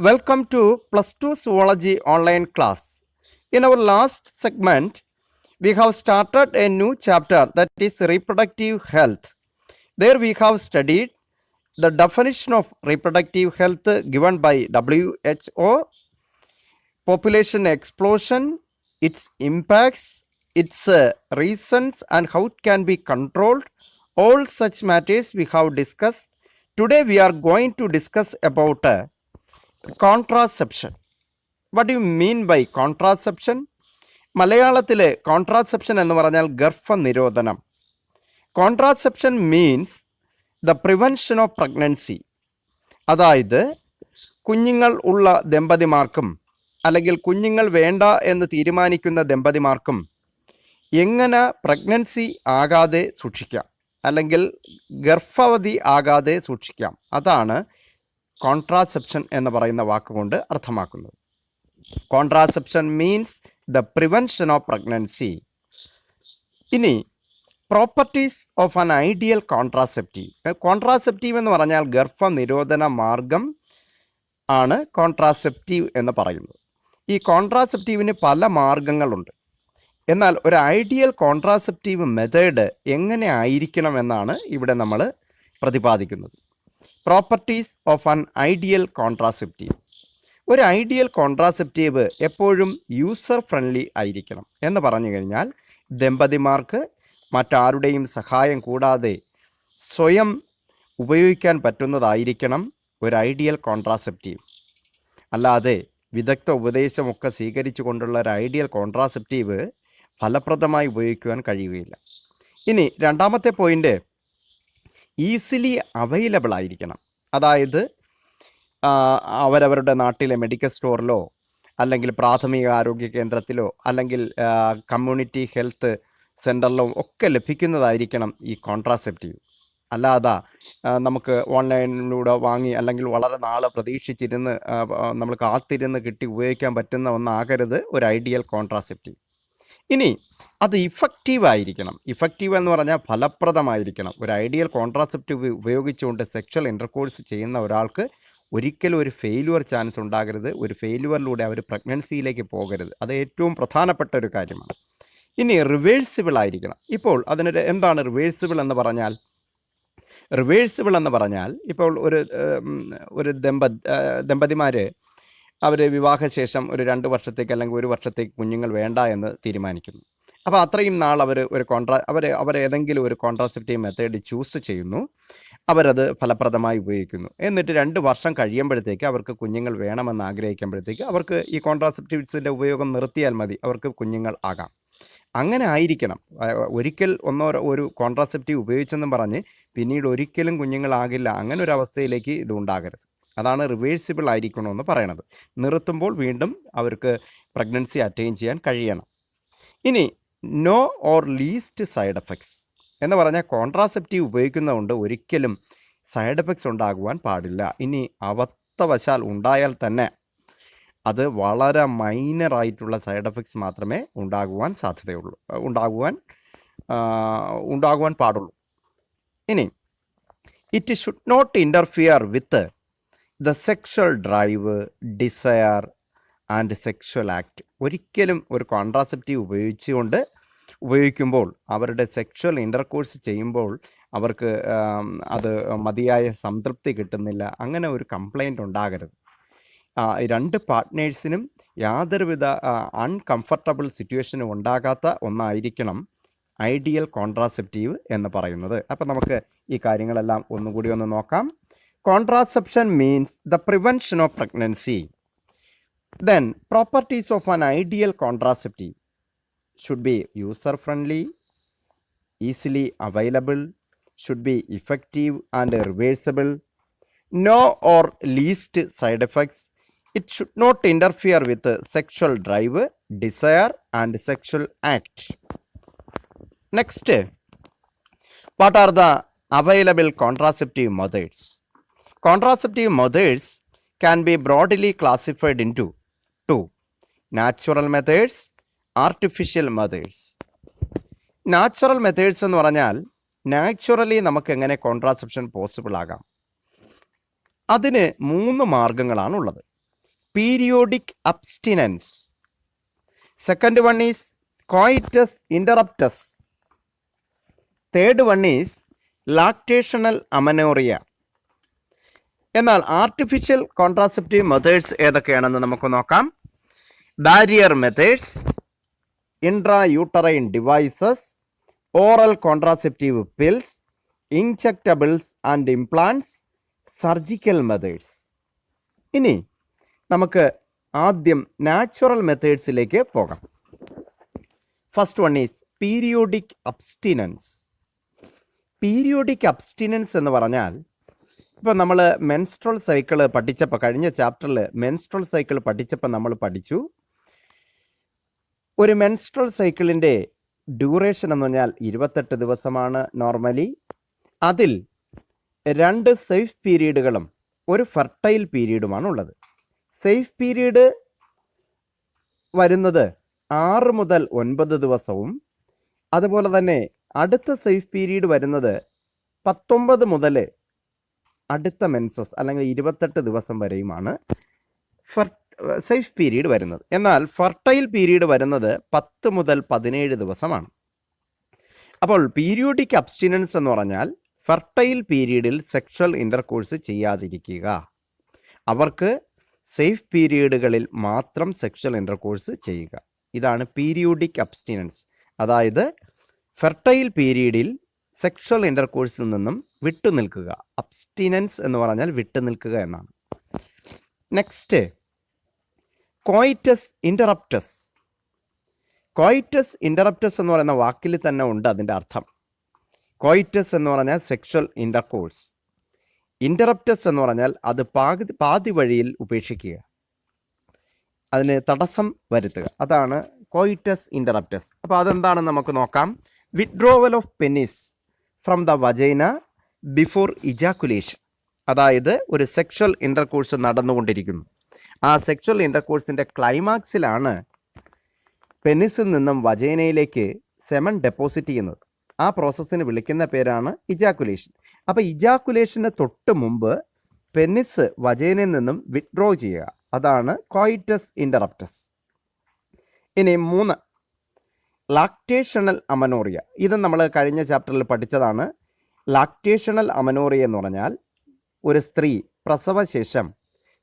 Welcome to Plus 2 Zoology online class. In our last segment, we have started a new chapter, that is reproductive health. There we have studied the definition of reproductive health given by WHO, population explosion, its impacts, its reasons and how it can be controlled. All such matters we have discussed. Today we are going to discuss about contraception. What you mean by contraception? മലയാളത്തിൽ contraception എന്ന് പറഞ്ഞാൽ ഗർഭനിരോധനം. Contraception means the prevention of pregnancy. അതായത് കുഞ്ഞുങ്ങൾ ഉള്ള ദമ്പതിമാർക്കും അല്ലെങ്കിൽ കുഞ്ഞുങ്ങൾ വേണ്ട എന്ന് തീരുമാനിക്കുന്ന ദമ്പതിമാർക്കും എങ്ങനെ പ്രഗ്നൻസി ആകാതെ സൂക്ഷിക്കാം, അല്ലെങ്കിൽ ഗർഭവതി ആകാതെ സൂക്ഷിക്കാം. അതാണ് കോൺട്രാസെപ്ഷൻ എന്ന് പറയുന്ന വാക്കുകൊണ്ട് അർത്ഥമാക്കുന്നത്. Contraception means the prevention of pregnancy. ഇനി properties of an ideal contraceptive. Contraceptive എന്ന് പറഞ്ഞാൽ ഗർഭനിരോധന മാർഗം ആണ് കോൺട്രാസെപ്റ്റീവ് എന്ന് പറയുന്നത്. ഈ കോൺട്രാസെപ്റ്റീവിന് പല മാർഗങ്ങളുണ്ട്. എന്നാൽ ഒരു ഐഡിയൽ കോൺട്രാസെപ്റ്റീവ് മെത്തേഡ് എങ്ങനെ ആയിരിക്കണം എന്നാണ് ഇവിടെ നമ്മൾ പ്രതിപാദിക്കുന്നത്. Properties of an ideal contraceptive. ഒരു ഐഡിയൽ കോൺട്രാസെപ്റ്റീവ് എപ്പോഴും യൂസർ ഫ്രണ്ട്ലി ആയിരിക്കണം. എന്ന് പറഞ്ഞു കഴിഞ്ഞാൽ ദമ്പതിമാർക്ക് മറ്റാരുടെയും സഹായം കൂടാതെ സ്വയം ഉപയോഗിക്കാൻ പറ്റുന്നതായിരിക്കണം ഒരു ഐഡിയൽ കോൺട്രാസെപ്റ്റീവ്. അല്ലാതെ വിദഗ്ധ ഉപദേശമൊക്കെ സ്വീകരിച്ചു കൊണ്ടുള്ള ഒരു ഐഡിയൽ കോൺട്രാസെപ്റ്റീവ് ഫലപ്രദമായി ഉപയോഗിക്കുവാൻ കഴിയുകയില്ല. ഇനി രണ്ടാമത്തെ പോയിന്റ്, ഈസിലി അവൈലബിൾ ആയിരിക്കണം. അതായത് അവരവരുടെ നാട്ടിലെ മെഡിക്കൽ സ്റ്റോറിലോ അല്ലെങ്കിൽ പ്രാഥമിക ആരോഗ്യ കേന്ദ്രത്തിലോ അല്ലെങ്കിൽ കമ്മ്യൂണിറ്റി ഹെൽത്ത് സെൻ്ററിലോ ഒക്കെ ലഭിക്കുന്നതായിരിക്കണം ഈ കോൺട്രാസെപ്റ്റീവ്. അല്ലാതെ നമുക്ക് ഓൺലൈനിലൂടെ വാങ്ങി അല്ലെങ്കിൽ വളരെ നാളെ പ്രതീക്ഷിച്ചിരുന്ന് നമ്മൾ കാത്തിരുന്ന് കിട്ടി ഉപയോഗിക്കാൻ പറ്റുന്ന ഒന്നാകരുത് ഒരു ഐഡിയൽ കോൺട്രാസെപ്റ്റീവ്. ഇനി അത് ഇഫക്റ്റീവ് ആയിരിക്കണം. ഇഫക്റ്റീവ് എന്ന് പറഞ്ഞാൽ ഫലപ്രദമായിരിക്കണം. ഒരു ഐഡിയൽ കോൺട്രാസെപ്റ്റീവ് ഉപയോഗിച്ചുകൊണ്ട് സെക്ഷൽ ഇൻ്റർകോഴ്സ് ചെയ്യുന്ന ഒരാൾക്ക് ഒരിക്കലും ഒരു ഫെയിലുവർ ചാൻസ് ഉണ്ടാകരുത്. ഒരു ഫെയിലുവറിലൂടെ അവർ പ്രഗ്നൻസിയിലേക്ക് പോകരുത്. അത് ഏറ്റവും പ്രധാനപ്പെട്ട ഒരു കാര്യമാണ്. ഇനി റിവേഴ്സിബിൾ ആയിരിക്കണം. ഇപ്പോൾ അതിനൊരു എന്താണ് റിവേഴ്സിബിൾ എന്ന് പറഞ്ഞാൽ? റിവേഴ്സിബിൾ എന്ന് പറഞ്ഞാൽ ഇപ്പോൾ ഒരു ദമ്പതിമാർ അവർ വിവാഹശേഷം ഒരു 2 വർഷത്തേക്ക് അല്ലെങ്കിൽ 1 വർഷത്തേക്ക് കുഞ്ഞുങ്ങൾ വേണ്ട എന്ന് തീരുമാനിക്കുന്നു. അപ്പോൾ അത്രയും നാൾ അവർ ഏതെങ്കിലും ഒരു കോൺട്രാസെപ്റ്റീവ് മെത്തേഡ് ചൂസ് ചെയ്യുന്നു. അവരത് ഫലപ്രദമായി ഉപയോഗിക്കുന്നു. എന്നിട്ട് 2 വർഷം കഴിയുമ്പോഴത്തേക്ക് അവർക്ക് കുഞ്ഞുങ്ങൾ വേണമെന്ന് ആഗ്രഹിക്കുമ്പോഴത്തേക്ക് അവർക്ക് ഈ കോൺട്രാസെപ്റ്റീവ്സിൻ്റെ ഉപയോഗം നിർത്തിയാൽ മതി, അവർക്ക് കുഞ്ഞുങ്ങൾ ആകാം. അങ്ങനെ ആയിരിക്കണം. ഒരിക്കൽ ഒരു കോൺട്രാസെപ്റ്റീവ് ഉപയോഗിച്ചെന്നും പറഞ്ഞ് പിന്നീട് ഒരിക്കലും കുഞ്ഞുങ്ങളാകില്ല, അങ്ങനെ ഒരു അവസ്ഥയിലേക്ക് ഇത് ഉണ്ടാകരുത്. അതാണ് റിവേഴ്സിബിൾ ആയിരിക്കണമെന്ന് പറയണത്. നിർത്തുമ്പോൾ വീണ്ടും അവർക്ക് പ്രഗ്നൻസി അറ്റൈൻ ചെയ്യാൻ കഴിയണം. ഇനി no or least side effects എന്ന് പറഞ്ഞാൽ കോൺട്രാസെപ്റ്റീവ് ഉപയോഗിക്കുന്നതുകൊണ്ട് ഒരിക്കലും സൈഡ് എഫക്ട്സ് ഉണ്ടാകുവാൻ പാടില്ല. ഇനി അബദ്ധവശാൽ ഉണ്ടായാൽ തന്നെ അത് വളരെ മൈനറായിട്ടുള്ള സൈഡ് എഫക്ട്സ് മാത്രമേ ഉണ്ടാകുവാൻ പാടുള്ളൂ. ഇനി it should not interfere with the sexual drive, desire and sexual act. ഒരിക്കലും ഒരു കോൺട്രാസെപ്റ്റീവ് ഉപയോഗിക്കുമ്പോൾ അവരുടെ സെക്ഷൽ ഇൻ്റർകോഴ്സ് ചെയ്യുമ്പോൾ അവർക്ക് അത് മതിയായ സംതൃപ്തി കിട്ടുന്നില്ല, അങ്ങനെ ഒരു കംപ്ലൈൻറ്റ് ഉണ്ടാകരുത്. 2 പാർട്ട്നേഴ്സിനും യാതൊരുവിധ അൺകംഫർട്ടബിൾ സിറ്റുവേഷനും ഉണ്ടാകാത്ത ഒന്നായിരിക്കണം ഐഡിയൽ കോൺട്രാസെപ്റ്റീവ് എന്ന് പറയുന്നത്. അപ്പം നമുക്ക് ഈ കാര്യങ്ങളെല്ലാം ഒന്നുകൂടി ഒന്ന് നോക്കാം. Contraception means the prevention of pregnancy. Then properties of an ideal contraceptive should be user friendly, easily available, should be effective and reversible, no or least side effects, it should not interfere with sexual drive, desire and sexual act. Next, what are the available contraceptive methods? Contraceptive methods can be broadly classified into 2: natural methods, artificial methods. Natural methods എന്ന് പറഞ്ഞാൽ naturally നമുക്ക് എങ്ങനെ contraception possible ആകാം. അതിന് 3 മാർഗങ്ങളാണുള്ളത്. periodic abstinence. Second one is coitus interruptus. Third one is lactational amenorrhea. എന്നാൽ artificial contraceptive methods ഏതൊക്കെയാണെന്ന് നമുക്ക് നോക്കാം. Barrier methods, intrauterine devices, oral contraceptive pills, injectables and implants, surgical methods. ഇനി നമുക്ക് ആദ്യം നാച്ചുറൽ മെത്തേഡ്സിലേക്ക് പോകാം. First one is periodic abstinence. Periodic abstinence എന്ന് പറഞ്ഞാൽ, ഇപ്പോൾ നമ്മൾ മെൻസ്ട്രൽ സൈക്കിൾ പഠിച്ചപ്പോൾ, കഴിഞ്ഞ ചാപ്റ്ററിൽ മെൻസ്ട്രൽ സൈക്കിൾ പഠിച്ചപ്പോൾ നമ്മൾ പഠിച്ചു, ഒരു മെൻസ്ട്രൽ സൈക്കിളിൻ്റെ ഡ്യൂറേഷൻ എന്ന് പറഞ്ഞാൽ 28 ദിവസമാണ് നോർമലി. അതിൽ 2 സേഫ് പീരീഡുകളും ഒരു ഫെർട്ടൈൽ പീരീഡുമാണ് ഉള്ളത്. സേഫ് പീരീഡ് വരുന്നത് 6 മുതൽ 9 ദിവസവും, അതുപോലെ തന്നെ അടുത്ത സേഫ് പീരീഡ് വരുന്നത് 19 മുതൽ അടുത്ത മെൻസസ് അല്ലെങ്കിൽ 28 ദിവസം വരെയുമാണ് സേഫ് പീരീഡ് വരുന്നത്. എന്നാൽ ഫെർട്ടൈൽ പീരീഡ് വരുന്നത് 10 മുതൽ 17 ദിവസമാണ്. അപ്പോൾ പീരിയോഡിക് അബ്സ്റ്റിനൻസ് എന്ന് പറഞ്ഞാൽ ഫെർട്ടൈൽ പീരീഡിൽ സെക്ഷൽ ഇൻ്റർകോഴ്സ് ചെയ്യാതിരിക്കുക. അവർക്ക് സേഫ് പീരീഡുകളിൽ മാത്രം സെക്ഷൽ ഇൻ്റർകോഴ്സ് ചെയ്യുക. ഇതാണ് പീരിയോഡിക് അബ്സ്റ്റിനൻസ്. അതായത് ഫെർട്ടൈൽ പീരീഡിൽ സെക്ഷൽ ഇൻ്റർകോഴ്സിൽ നിന്നും വിട്ടുനിൽക്കുക. അബ്സ്റ്റിനൻസ് എന്ന് പറഞ്ഞാൽ വിട്ടുനിൽക്കുക എന്നാണ്. Next, coitus interruptus. Coitus interruptus എന്ന് പറയുന്ന വാക്കിൽ തന്നെ ഉണ്ട് അതിൻ്റെ അർത്ഥം. കോയിറ്റസ് എന്ന് പറഞ്ഞാൽ സെക്ഷൽ ഇൻ്റർകോഴ്സ്, ഇൻ്ററപ്റ്റസ് എന്ന് പറഞ്ഞാൽ അത് പാതി വഴിയിൽ ഉപേക്ഷിക്കുക, അതിന് തടസ്സം വരുത്തുക. അതാണ് കോയിറ്റസ് ഇൻ്ററപ്റ്റസ്. അപ്പോൾ അതെന്താണെന്ന് നമുക്ക് നോക്കാം. Withdrawal of penis from the vagina before ejaculation. അതായത് ഒരു സെക്ഷൽ ഇൻ്റർകോഴ്സ് നടന്നുകൊണ്ടിരിക്കുന്നു. ആ സെക്ഷൽ ഇൻ്റർകോഴ്സിൻ്റെ ക്ലൈമാക്സിലാണ് പെനിസിൽ നിന്നും വജൈനയിലേക്ക് സെമൻ ഡെപ്പോസിറ്റ് ചെയ്യുന്നത്. ആ പ്രോസസ്സിന് വിളിക്കുന്ന പേരാണ് ഇജാക്കുലേഷൻ. അപ്പോൾ ഇജാക്കുലേഷന് തൊട്ട് മുമ്പ് പെനിസ് വജൈനയിൽ നിന്നും വിഡ്രോ ചെയ്യുക. അതാണ് കോയിറ്റസ് ഇൻ്ററപ്റ്റസ്. ഇനി 3, ലാക്ടേഷണൽ അമനോറിയ. ഇത് നമ്മൾ കഴിഞ്ഞ ചാപ്റ്ററിൽ പഠിച്ചതാണ്. ലാക്ടേഷണൽ അമനോറിയ എന്ന് പറഞ്ഞാൽ ഒരു സ്ത്രീ പ്രസവശേഷം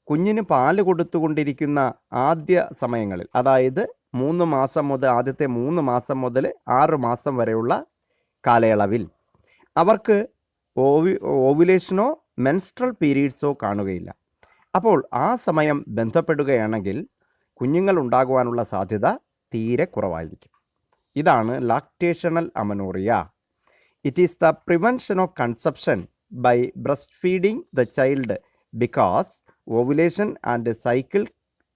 കുഞ്ഞിന് പാല് കൊടുത്തുകൊണ്ടിരിക്കുന്ന ആദ്യ സമയങ്ങളിൽ, അതായത് 3 മാസം മുതൽ, ആദ്യത്തെ 3 മാസം മുതൽ 6 മാസം വരെയുള്ള കാലയളവിൽ അവർക്ക് ഓവുലേഷനോ മെൻസ്ട്രൽ പീരീഡ്സോ കാണുകയില്ല. അപ്പോൾ ആ സമയം ബന്ധപ്പെടുകയാണെങ്കിൽ കുഞ്ഞുങ്ങൾ ഉണ്ടാകുവാനുള്ള സാധ്യത തീരെ കുറവായിരിക്കും. ഇതാണ് lactational amenorrhea. It is the prevention of conception by breast feeding the child because ovulation and cycle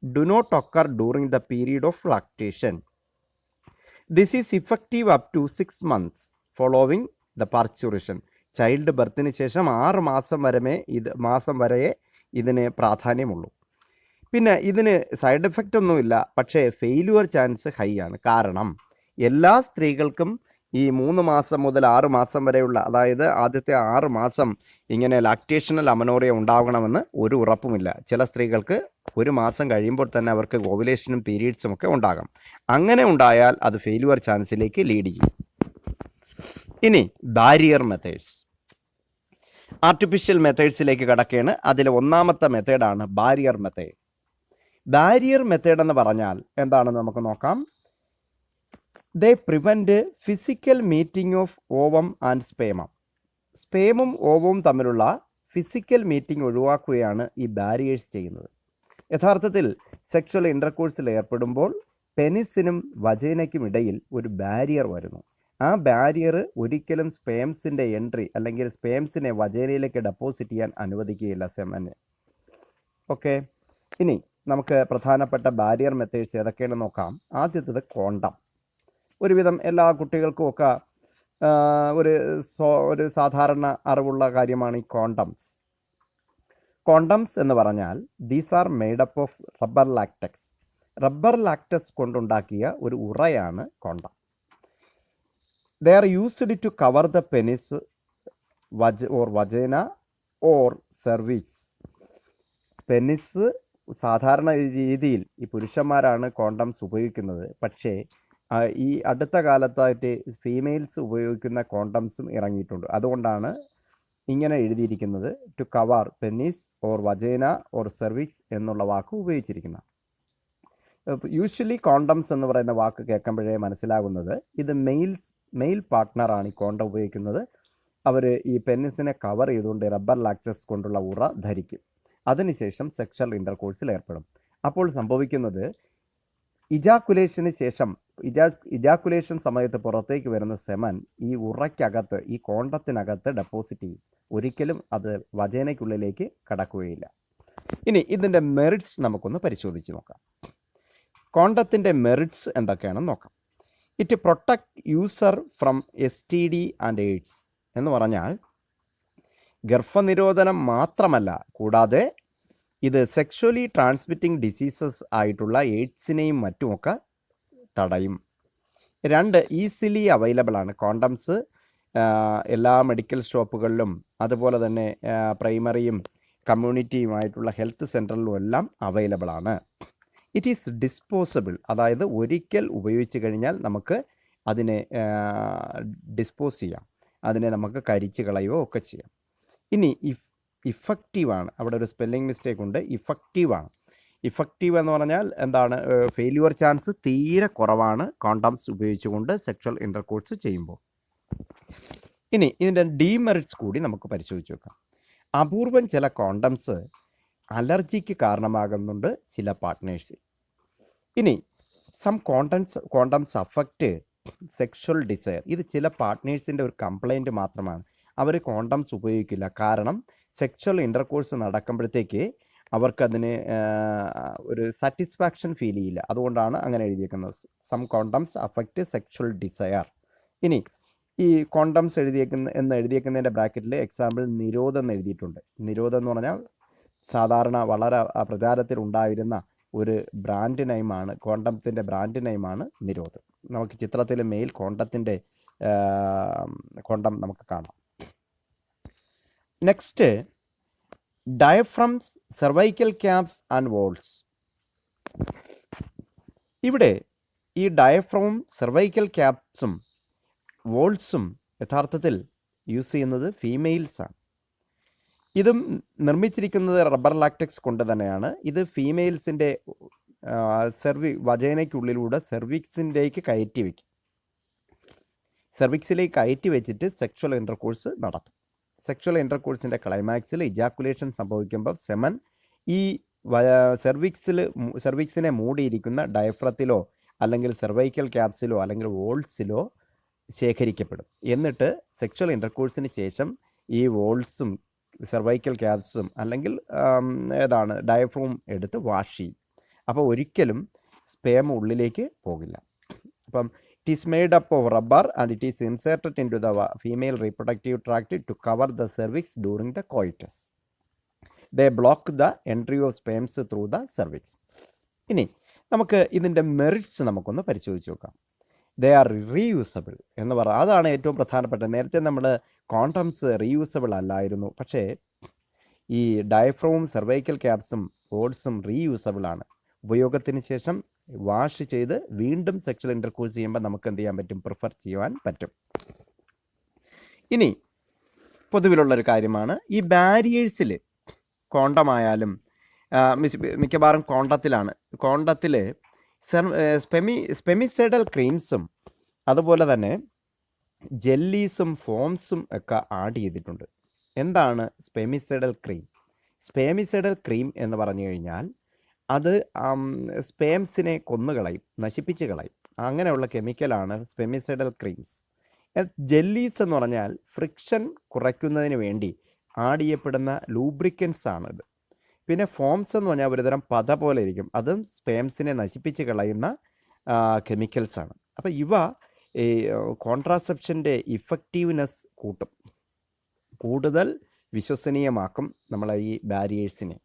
do not occur during the period of lactation. This is effective up to 6 months following the parturition. Child ബർത്തിന് ശേഷം 6 മാസം വരെ ഇതിന് പ്രാധാന്യമുള്ളൂ. പിന്നെ ഇതിന് side effect ഒന്നുമില്ല, പക്ഷേ failure chance high ആണ്. കാരണം എല്ലാ സ്ത്രീകൾക്കും ഈ 3 മാസം മുതൽ 6 മാസം വരെയുള്ള, അതായത് ആദ്യത്തെ 6 മാസം ഇങ്ങനെ ലാക്ടേഷണൽ അമനോറിയ ഉണ്ടാകണമെന്ന് ഒരു ഉറപ്പുമില്ല. ചില സ്ത്രീകൾക്ക് 1 മാസം കഴിയുമ്പോൾ തന്നെ അവർക്ക് ഓവുലേഷനും പീരീഡ്സും ഒക്കെ ഉണ്ടാകാം. അങ്ങനെ ഉണ്ടായാൽ അത് ഫെയിലുവർ ചാൻസിലേക്ക് ലീഡ് ചെയ്യും. ഇനി ബാരിയർ മെത്തേഡ്സ്, ആർട്ടിഫിഷ്യൽ മെത്തേഡ്സിലേക്ക് കടക്കുകയാണ്. അതിൽ 1ാമത്തെ മെത്തേഡാണ് ബാരിയർ മെത്തേഡ്. ബാരിയർ മെത്തേഡ് എന്ന് പറഞ്ഞാൽ എന്താണെന്ന് നമുക്ക് നോക്കാം. They prevent physical meeting of ovum and sperm. സ്പേമും ഓവവും തമ്മിലുള്ള ഫിസിക്കൽ മീറ്റിംഗ് ഒഴിവാക്കുകയാണ് ഈ ബാരിയേഴ്സ് ചെയ്യുന്നത്. യഥാർത്ഥത്തിൽ സെക്ഷൽ ഇൻ്റർകോഴ്സിൽ ഏർപ്പെടുമ്പോൾ പെനിസിനും വജൈനയ്ക്കും ഇടയിൽ ഒരു ബാരിയർ വരുന്നു. ആ ബാരിയർ ഒരിക്കലും സ്പേംസിൻ്റെ എൻട്രി അല്ലെങ്കിൽ സ്പേംസിനെ വജൈനയിലേക്ക് ഡെപ്പോസിറ്റ് ചെയ്യാൻ അനുവദിക്കുകയില്ല സെമന്. ഓക്കെ, ഇനി നമുക്ക് പ്രധാനപ്പെട്ട ബാരിയർ മെത്തേഡ്സ് ഏതൊക്കെയാണെന്ന് നോക്കാം. ആദ്യത്തേത് കോണ്ടം. ഒരുവിധം എല്ലാ കുട്ടികൾക്കും ഒക്കെ ഒരു സാധാരണ അറിവുള്ള കാര്യമാണ് ഈ കോണ്ടംസ്. കോണ്ടംസ് എന്ന് പറഞ്ഞാൽ these are made up of rubber latex. Rubber latex കൊണ്ടുണ്ടാക്കിയ ഒരു ഉറയാണ് condom. They are used to cover the penis or vagina or cervix. Penis, സാധാരണ രീതിയിൽ ഈ പുരുഷന്മാരാണ് കോണ്ടംസ് ഉപയോഗിക്കുന്നത്. പക്ഷേ ഈ അടുത്ത കാലത്തായിട്ട് ഫീമെയിൽസ് ഉപയോഗിക്കുന്ന കോണ്ടംസും ഇറങ്ങിയിട്ടുണ്ട്. അതുകൊണ്ടാണ് ഇങ്ങനെ എഴുതിയിരിക്കുന്നത് to cover penis or vagina or cervix എന്നുള്ള വാക്ക് ഉപയോഗിച്ചിരിക്കുന്നത്. യൂഷ്വലി കോണ്ടംസ് എന്ന് പറയുന്ന വാക്ക് കേൾക്കുമ്പോഴേ മനസ്സിലാകുന്നത് ഇത് മെയിൽ പാർട്ട്ണറാണ് ഈ കോണ്ടം ഉപയോഗിക്കുന്നത്. അവർ ഈ പെന്നിസിനെ കവർ ചെയ്തുകൊണ്ട് റബ്ബർ ലാക്റ്റസ് കൊണ്ടുള്ള ഉറ ധരിക്കും. അതിനുശേഷം സെക്ഷൽ ഇൻ്റർകോഴ്സിൽ ഏർപ്പെടും. അപ്പോൾ സംഭവിക്കുന്നത് ഇജാക്കുലേഷന് ശേഷം ഇജാക്കുലേഷൻ സമയത്ത് പുറത്തേക്ക് വരുന്ന സെമൻ ഈ ഉറയ്ക്കകത്ത്, ഈ കോണ്ടത്തിനകത്ത് ഡെപ്പോസിറ്റ് ചെയ്യും. ഒരിക്കലും അത് വജേനയ്ക്കുള്ളിലേക്ക് കടക്കുകയില്ല. ഇനി ഇതിൻ്റെ മെറിറ്റ്സ് നമുക്കൊന്ന് പരിശോധിച്ച് നോക്കാം. കോണ്ടത്തിൻ്റെ മെറിറ്റ്സ് എന്തൊക്കെയാണെന്ന് നോക്കാം. It protect user from STD and AIDS എന്ന് പറഞ്ഞാൽ ഗർഭനിരോധനം മാത്രമല്ല, കൂടാതെ ഇത് സെക്ഷുവലി ട്രാൻസ്മിറ്റിംഗ് ഡിസീസസ് ആയിട്ടുള്ള എയ്ഡ്സിനെയും മറ്റുമൊക്കെ തടയും. 2, ഈസിലി അവൈലബിൾ ആണ്. കോണ്ടംസ് എല്ലാ മെഡിക്കൽ ഷോപ്പുകളിലും അതുപോലെ തന്നെ പ്രൈമറിയും കമ്മ്യൂണിറ്റിയുമായിട്ടുള്ള ഹെൽത്ത് സെൻറ്ററിലും എല്ലാം അവൈലബിൾ ആണ്. ഇറ്റ് ഈസ് ഡിസ്പോസബിൾ, അതായത് ഒരിക്കൽ ഉപയോഗിച്ച് കഴിഞ്ഞാൽ നമുക്ക് അതിനെ ഡിസ്പോസ് ചെയ്യാം, അതിനെ നമുക്ക് കരിച്ച് കളയുകയോ ഒക്കെ ചെയ്യാം. ഇനി ഇഫക്റ്റീവാണ്, അവിടെ ഒരു സ്പെല്ലിംഗ് മിസ്റ്റേക്ക് ഉണ്ട്. ഇഫക്റ്റീവാണ്. ഇഫക്റ്റീവ് എന്ന് പറഞ്ഞാൽ എന്താണ്? ഫെയില്യുവർ ചാൻസ് തീരെ കുറവാണ് കോണ്ടംസ് ഉപയോഗിച്ചുകൊണ്ട് സെക്ഷൽ ഇൻ്റർകോഴ്സ് ചെയ്യുമ്പോൾ. ഇനി ഇതിൻ്റെ ഡീമെറിറ്റ്സ് കൂടി നമുക്ക് പരിശോധിച്ച് നോക്കാം. അപൂർവം ചില കോണ്ടംസ് അലർജിക്ക് കാരണമാകുന്നുണ്ട് ചില പാർട്ട്നേഴ്സിൽ. ഇനി some condoms affect sexual desire. ഇത് ചില പാർട്ട്നേഴ്സിൻ്റെ ഒരു കംപ്ലൈൻറ്റ് മാത്രമാണ്. അവർ കോണ്ടംസ് ഉപയോഗിക്കില്ല, കാരണം സെക്ഷൽ ഇൻ്റർകോഴ്സ് നടക്കുമ്പോഴത്തേക്ക് അവർക്കതിന് ഒരു സാറ്റിസ്ഫാക്ഷൻ ഫീൽ ചെയ്യില്ല. അതുകൊണ്ടാണ് അങ്ങനെ എഴുതിയേക്കുന്നത്. Some condoms affect sexual desire. ഇനി ഈ കോണ്ടംസ് എഴുതിയേക്കുന്നതിൻ്റെ ബ്രാക്കറ്റിൽ എക്സാമ്പിൾ നിരോധം എന്ന് എഴുതിയിട്ടുണ്ട്. നിരോധം എന്ന് പറഞ്ഞാൽ സാധാരണ വളരെ പ്രചാരത്തിൽ ഉണ്ടായിരുന്ന ഒരു ബ്രാൻഡ് നെയിമാണ്, കോണ്ടത്തിൻ്റെ ബ്രാൻഡ് നെയിമാണ് നിരോധം. നമുക്ക് ചിത്രത്തിൽ മെയിൽ കോണ്ടത്തിൻ്റെ കോണ്ടം നമുക്ക് കാണാം. Next, diaphragms, cervical caps and vaults. ഇവിടെ ഈ ഡയഫ്രവും സെർവൈക്കൽ ക്യാപ്സും വോൾസും യഥാർത്ഥത്തിൽ യൂസ് ചെയ്യുന്നത് ഫീമെയിൽസാണ്. ഇതും നിർമ്മിച്ചിരിക്കുന്നത് റബ്ബർ ലാക്ടെക്സ് കൊണ്ട് തന്നെയാണ്. ഇത് ഫീമെയിൽസിൻ്റെ വജൈനയ്ക്കുള്ളിലൂടെ സെർവിക്സിലേക്ക് കയറ്റി വയ്ക്കും. സെർവിക്സിലേക്ക് കയറ്റി വെച്ചിട്ട് സെക്ഷൽ ഇൻ്റർകോഴ്സ് നടത്തും. സെക്ഷൽ ഇൻ്റർകോഴ്സിൻ്റെ ക്ലൈമാക്സിൽ ഇജാക്കുലേഷൻ സംഭവിക്കുമ്പോൾ സെമൻ ഈ സെർവിക്സിനെ മൂടിയിരിക്കുന്ന ഡയഫ്രത്തിലോ അല്ലെങ്കിൽ സെർവൈക്കൽ ക്യാപ്സിലോ അല്ലെങ്കിൽ വോൾസിലോ ശേഖരിക്കപ്പെടും. എന്നിട്ട് സെക്ഷൽ ഇൻ്റർകോഴ്സിന് ശേഷം ഈ വോൾസും സെർവൈക്കൽ ക്യാപ്സും അല്ലെങ്കിൽ ഡയഫ്രം എടുത്ത് വാഷ് ചെയ്യും. അപ്പോൾ ഒരിക്കലും സ്പേം ഉള്ളിലേക്ക് പോകില്ല. അപ്പം it is made up of rubber and it is inserted into the female reproductive tract to cover the cervix during the coitus. They block the entry of sperms through the cervix. ഇനി നമുക്ക് ഇതിൻ്റെ merits നമുക്കൊന്ന് പരിശോധിച്ച് നോക്കാം. They are reusable എന്ന് പറയാം. അതാണ് ഏറ്റവും പ്രധാനപ്പെട്ടത്. നേരത്തെ നമ്മൾ കോണ്ടംസ് റീയൂസബിൾ അല്ലായിരുന്നു, പക്ഷേ ഈ ഡയഫ്രവും സെർവൈക്കൽ ക്യാപ്സും വോൾസും റീയൂസബിൾ ആണ്. ഉപയോഗത്തിന് ശേഷം വാഷ് ചെയ്ത് വീണ്ടും സെക്ഷൽ ഇൻ്റർകോഴ്സ് ചെയ്യുമ്പോൾ നമുക്ക് എന്ത് ചെയ്യാൻ പറ്റും? പ്രിഫർ ചെയ്യാൻ പറ്റും. ഇനി പൊതുവിലുള്ളൊരു കാര്യമാണ്, ഈ ബാരിയേഴ്സിൽ കോണ്ടമായാലും മിക്കവാറും കോണ്ടത്തിൽ സ്പെമിസൈഡൽ ക്രീംസും അതുപോലെ തന്നെ ജെല്ലീസും ഫോംസും ഒക്കെ ആഡ് ചെയ്തിട്ടുണ്ട്. എന്താണ് സ്പെമിസൈഡൽ ക്രീം? സ്പെമിസൈഡൽ ക്രീം എന്ന് പറഞ്ഞു കഴിഞ്ഞാൽ അത് സ്പേംസിനെ കൊന്നുകളയും, നശിപ്പിച്ച് കളയും. അങ്ങനെയുള്ള കെമിക്കലാണ് സ്പെമിസൈഡൽ ക്രീംസ്. ജെല്ലീസ് എന്ന് പറഞ്ഞാൽ ഫ്രിക്ഷൻ കുറയ്ക്കുന്നതിന് വേണ്ടി ആഡ് ചെയ്യപ്പെടുന്ന ലൂബ്രിക്കൻസ് ആണിത്. പിന്നെ ഫോംസ് എന്ന് പറഞ്ഞാൽ ഒരുതരം പത പോലെ ഇരിക്കും, അതും സ്പേംസിനെ നശിപ്പിച്ച് കളയുന്ന കെമിക്കൽസാണ്. അപ്പോൾ ഇവ ഈ കോൺട്രാസെപ്ഷൻ്റെ ഇഫക്റ്റീവ്നെസ് കൂട്ടും, കൂടുതൽ വിശ്വസനീയമാക്കും നമ്മളെ ഈ ബാരിയേഴ്സിനെ.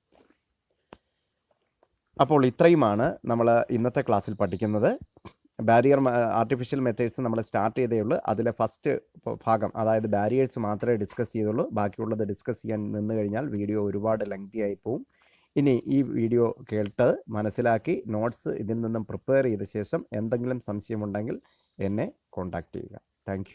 അപ്പോൾ ഇത്രയുമാണ് നമ്മൾ ഇന്നത്തെ ക്ലാസ്സിൽ പഠിക്കുന്നത്. ആർട്ടിഫിഷ്യൽ മെത്തേഡ്സ് നമ്മൾ സ്റ്റാർട്ട് ചെയ്തേ ഉള്ളൂ. അതിലെ ഫസ്റ്റ് ഭാഗം, അതായത് ബാരിയേഴ്സ് മാത്രമേ ഡിസ്കസ് ചെയ്തുള്ളൂ. ബാക്കിയുള്ളത് ഡിസ്കസ് ചെയ്യാൻ നിന്ന് കഴിഞ്ഞാൽ വീഡിയോ ഒരുപാട് ലെങ്തി ആയി പോവും. ഇനി ഈ വീഡിയോ കേട്ട് മനസ്സിലാക്കി നോട്ട്സ് ഇതിൽ നിന്നും പ്രിപ്പയർ ചെയ്ത ശേഷം എന്തെങ്കിലും സംശയമുണ്ടെങ്കിൽ എന്നെ കോൺടാക്റ്റ് ചെയ്യുക. താങ്ക്